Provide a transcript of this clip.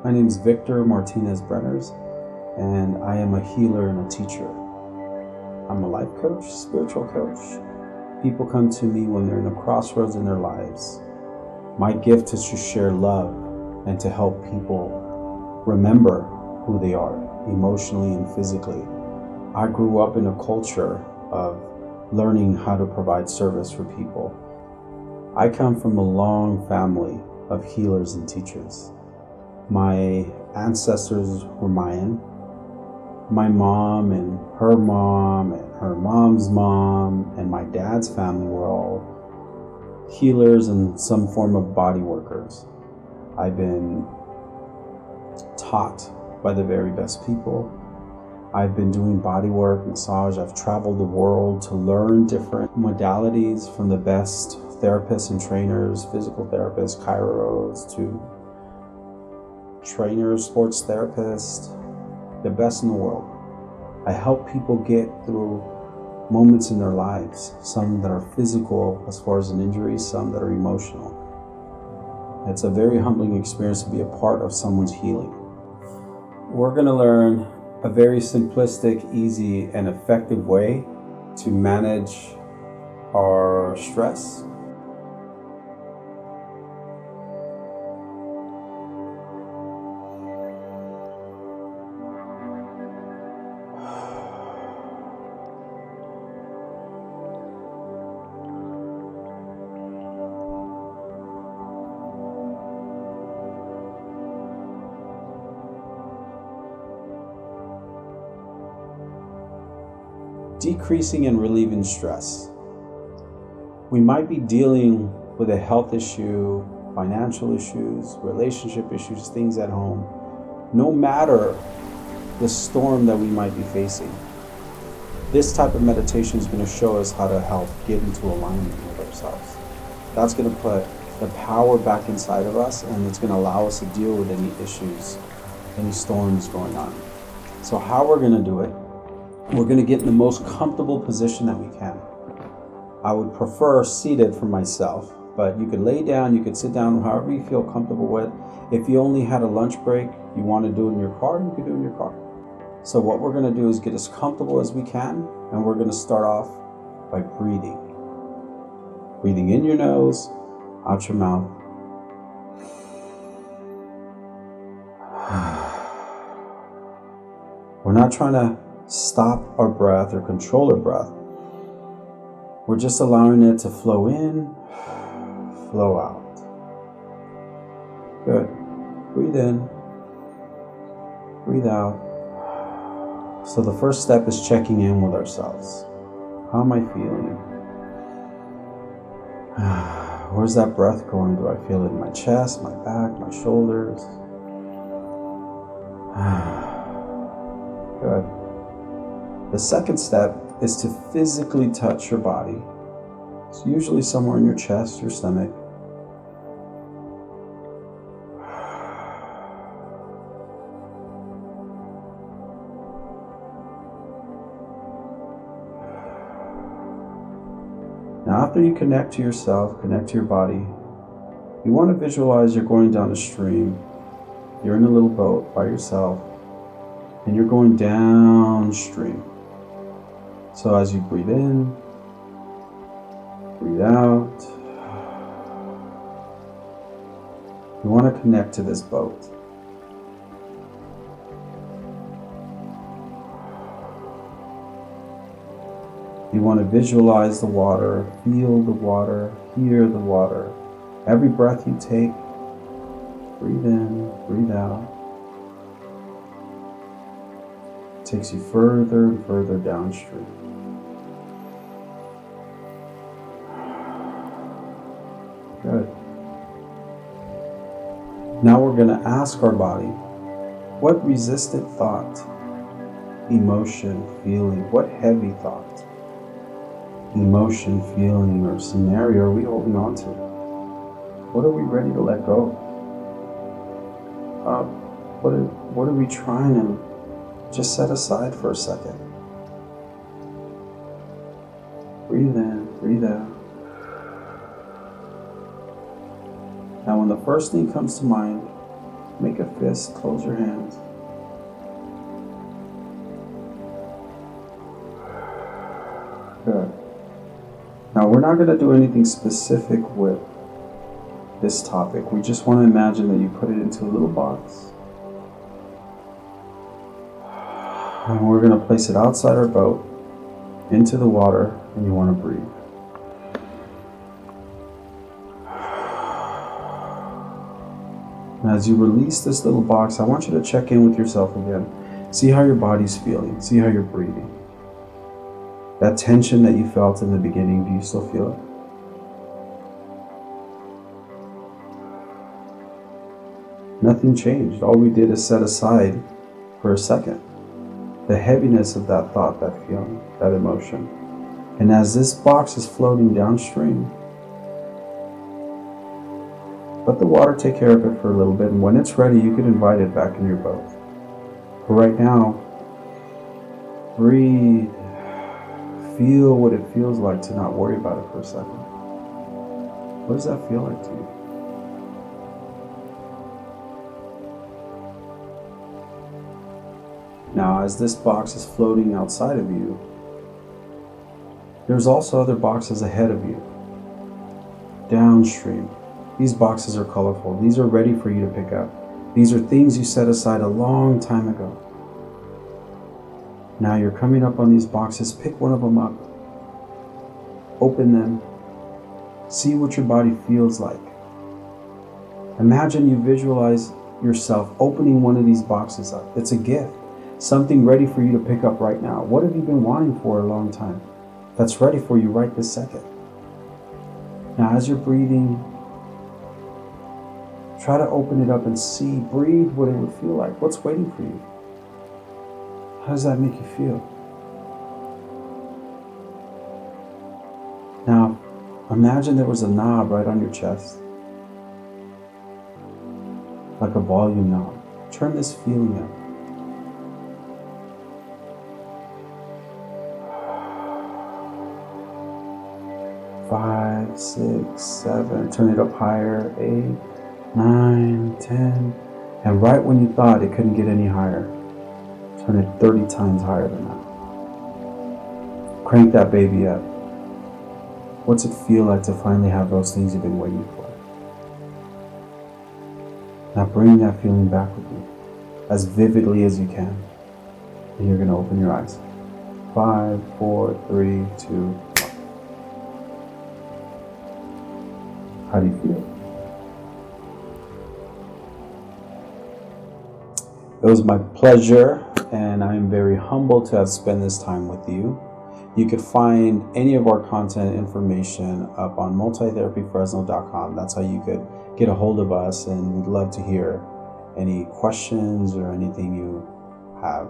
My name is Victor Martinez Brenners, and I am a healer and a teacher. I'm a life coach, spiritual coach. People come to me when they're in a crossroads in their lives. My gift is to share love and to help people remember who they are emotionally and physically. I grew up in a culture of learning how to provide service for people. I come from a long family of healers and teachers. My ancestors were Mayan. My mom and her mom's mom and my dad's family were all healers and some form of body workers. I've been taught by the very best people. I've been doing body work, massage. I've traveled the world to learn different modalities from the best therapists and trainers, physical therapists, chiros, to trainers, sports therapists, the best in the world. I help people get through moments in their lives, some that are physical as far as an injury, some that are emotional. It's a very humbling experience to be a part of someone's healing. We're going to learn a very simplistic, easy, and effective way to manage our stress. Decreasing and relieving stress. We might be dealing with a health issue, financial issues, relationship issues, things at home. No matter the storm that we might be facing, this type of meditation is going to show us how to help get into alignment with ourselves. That's going to put the power back inside of us, and it's going to allow us to deal with any issues, any storms going on. So how we're going to do it, we're going to get in the most comfortable position that we can. I would prefer seated for myself, but you could lay down, you could sit down, however you feel comfortable with. If you only had a lunch break, you want to do it in your car, you could do it in your car. So what we're going to do is get as comfortable as we can, and we're going to start off by breathing. Breathing in your nose, out your mouth. We're not trying to stop our breath or control our breath. We're just allowing it to flow in, flow out. Good. Breathe in, breathe out. So the first step is checking in with ourselves. How am I feeling? Where's that breath going? Do I feel it in my chest, my back, my shoulders? Good. The second step is to physically touch your body. It's usually somewhere in your chest, your stomach. Now, after you connect to yourself, connect to your body, you want to visualize you're going down a stream. You're in a little boat by yourself, and you're going downstream. So as you breathe in, breathe out, you want to connect to this boat. You want to visualize the water, feel the water, hear the water. Every breath you take, breathe in, breathe out. It takes you further and further downstream. Good. Now we're going to ask our body, what resistant thought, emotion, feeling, what heavy thought, emotion, feeling, or scenario are we holding on to? What are we ready to let go? What are we trying to just set aside for a second? Breathe in, breathe out. Now when the first thing comes to mind, Make a fist, close your hands. Good. Now we're not going to do anything specific with this topic. We just want to imagine that you put it into a little box. And we're going to place it outside our boat, into the water, and you want to breathe. And as you release this little box, I want you to check in with yourself again. See how your body's feeling. See how you're breathing. That tension that you felt in the beginning, do you still feel it? Nothing changed. All we did is set aside for a second the heaviness of that thought, that feeling, that emotion. And as this box is floating downstream, let the water take care of it for a little bit, and when it's ready, you can invite it back in your boat. But right now, breathe. Feel what it feels like to not worry about it for a second. What does that feel like to you? Now, as this box is floating outside of you, there's also other boxes ahead of you, downstream. These boxes are colorful. These are ready for you to pick up. These are things you set aside a long time ago. Now you're coming up on these boxes. Pick one of them up. Open them. See what your body feels like. Imagine you visualize yourself opening one of these boxes up. It's a gift. Something ready for you to pick up right now. What have you been wanting for a long time? That's ready for you right this second. Now as you're breathing, try to open it up and see, breathe what it would feel like. What's waiting for you? How does that make you feel? Now, imagine there was a knob right on your chest, like a volume knob. Turn this feeling up. Five, 6, 7. Turn it up higher. 8, 9, 10. And right when you thought it couldn't get any higher, turn it 30 times higher than that. Crank that baby up. What's it feel like to finally have those things you've been waiting for? Now bring that feeling back with you as vividly as you can. And you're going to open your eyes. 5, 4, 3, 2, 1. How do you feel? It was my pleasure, and I'm very humbled to have spent this time with you. You could find any of our content information up on multitherapyfresno.com. That's how you could get a hold of us, and we'd love to hear any questions or anything you have.